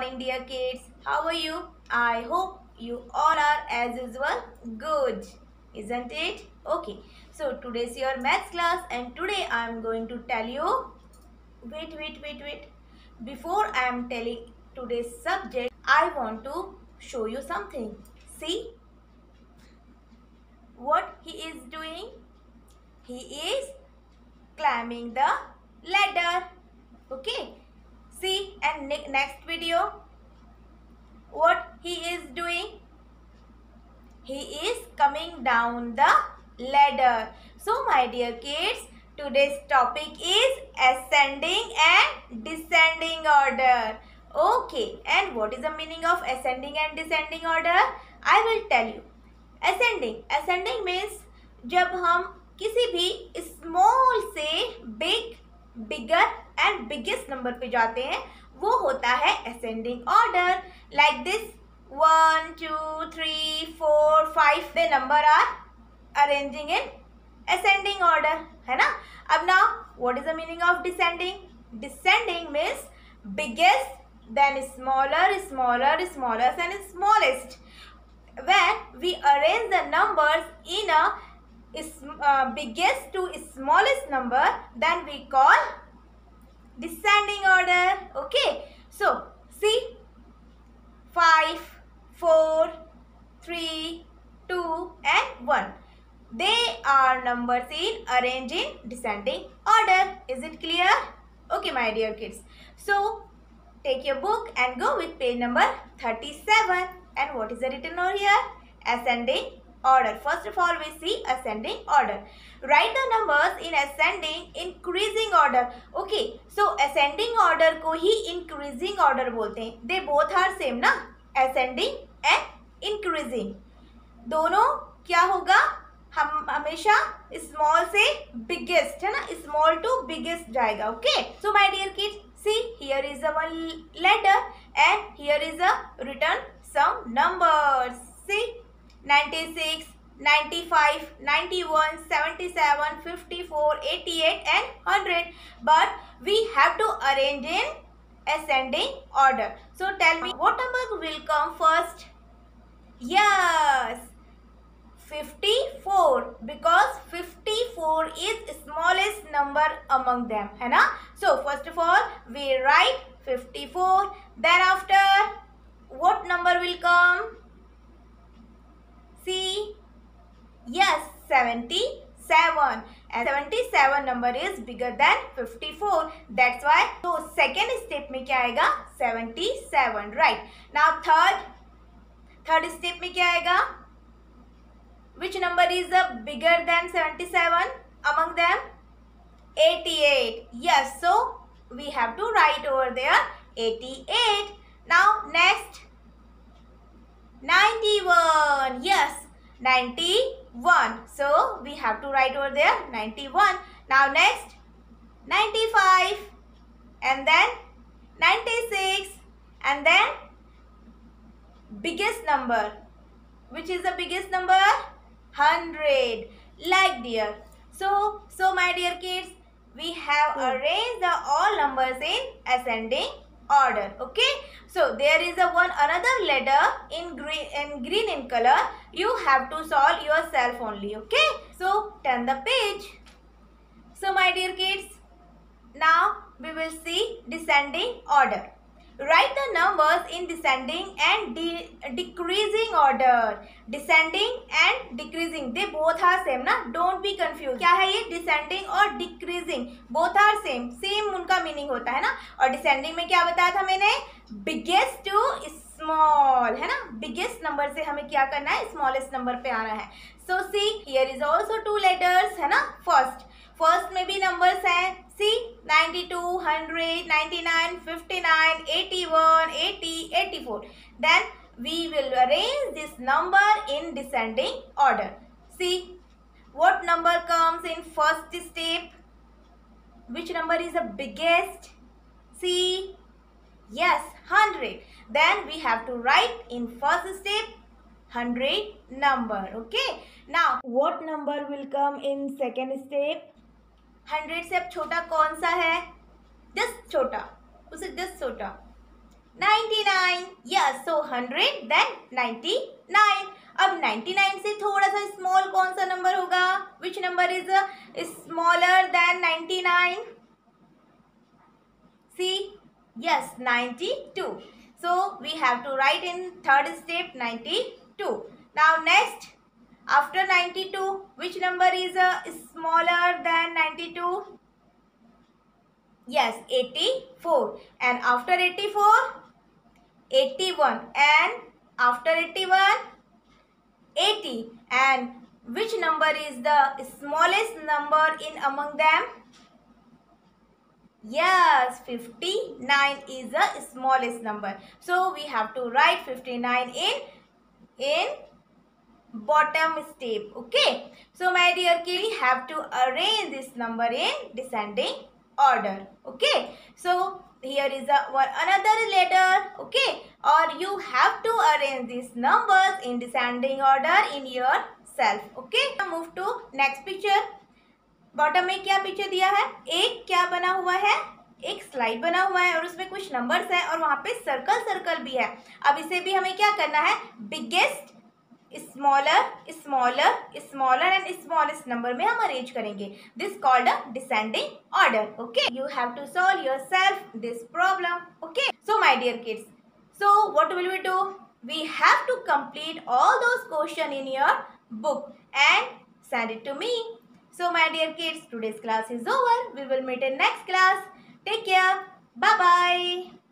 morning, dear kids. How are you? I hope you all are as usual good, isn't it? Okay, so today's your maths class and today I am going to tell you. Wait. Before I am telling today's subject, I want to show you something. See what he is doing? He is climbing the ladder. Okay, see, and next video what he is doing? He is coming down the ladder. So my dear kids, today's topic is ascending and descending order. Okay, and what is the meaning of ascending and descending order? I will tell you. Ascending means जब हम किसी भी small से bigger and biggest number पे जाते हैं वो होता है ascending order. Like this 1, 2, 3, 4, 5 the number are arranging in ascending order, है ना. अब now what is the meaning of descending? Descending means biggest then smaller and smallest. When we arrange the numbers in a biggest to smallest number, then we call descending order. Okay, so see 5, 4, 3, 2 and 1. They are numbers in arranged in descending order. Is it clear? Okay, my dear kids. So take your book and go with page number 37. And what is written over here? Ascending order. First of all, we see ascending order. Write the numbers in ascending increasing order. Okay, so ascending order को ही increasing order बोलते हैं. They both are same ना? Ascending and increasing. दोनों क्या होगा? हम हमेशा small से biggest है ना? Small to biggest जाएगा. Okay. So my dear kids, see here is a one ladder and here is a written some numbers. See 96, 95, 91, 77, 54, 88 and 100. But we have to arrange in ascending order. So tell me what number will come first? Yes, 54, because 54 is smallest number among them, है ना? So first of all we write 54. Thereafter what number will come? See, yes, 77. And 77 number is bigger than 54. That's why. So second step में क्या आएगा? 77. Right. Now third step में क्या आएगा? Which number is bigger than 77 among them? 88. Yes. So we have to write over there 88. Now next 91. Yes, 91. So we have to write over there 91. Now next 95 and then 96 and then biggest number. Which is the biggest number? 100. Like dear. So my dear kids, we have arranged the all numbers in ascending order. Okay, so there is another ladder in green in color. You have to solve yourself only. Okay, so turn the page. So my dear kids, now we will see descending order. Write the numbers in descending and decreasing order. Descending and decreasing, they both are same ना. Don't be confused. क्या है ये? Descending और decreasing both are same. Same उनका meaning होता है ना. और descending में क्या बताया था मैंने? Biggest to small है ना. Biggest number से हमें क्या करना है? Smallest number पे आना है. So see, here is also two letters है ना. First में भी numbers हैं. See 92, 100, 99, 59, 81, 80, 84. Then we will arrange this number in descending order. See what number comes in first step? Which number is the biggest? See, yes, 100. Then we have to write in first step 100 number. Okay. Now what number will come in second step? 100 से अब छोटा कौन सा है? Just छोटा, उसे just छोटा 99. Yes, so 100 then 99. अब 99 से थोड़ा सा स्मॉल कौन सा नंबर होगा? Which number is smaller than 99? See, yes, 92. So we have to write in third step 92. Now next, after 92, which number is smaller than 92? Yes, 84. And after 84, 81. And after 81, 80. And which number is the smallest number in among them? Yes, 59 is the smallest number. So we have to write 59 in bottom step. Okay. So my dear kids, we have to arrange this number in descending order. Okay. So here is another letter. Okay. Or you have to arrange these numbers in descending order in yourself. Okay. Now move to next picture. Bottom में क्या picture दिया है? एक क्या बना हुआ है? एक स्लाइड बना हुआ है और उसमें कुछ नंबर्स हैं और वहां पे सर्कल सर्कल भी है. अब इसे भी हमें क्या करना है? Biggest, smaller, smaller, smaller and smallest number में हम अरेंज करेंगे. This called a descending order. Okay, you have to solve yourself this problem. Okay, so my dear kids, so what will we do? We have to complete all those questions in your book and send it to me. So my dear kids, today's class is over. We will meet in next class. Take care. Bye bye.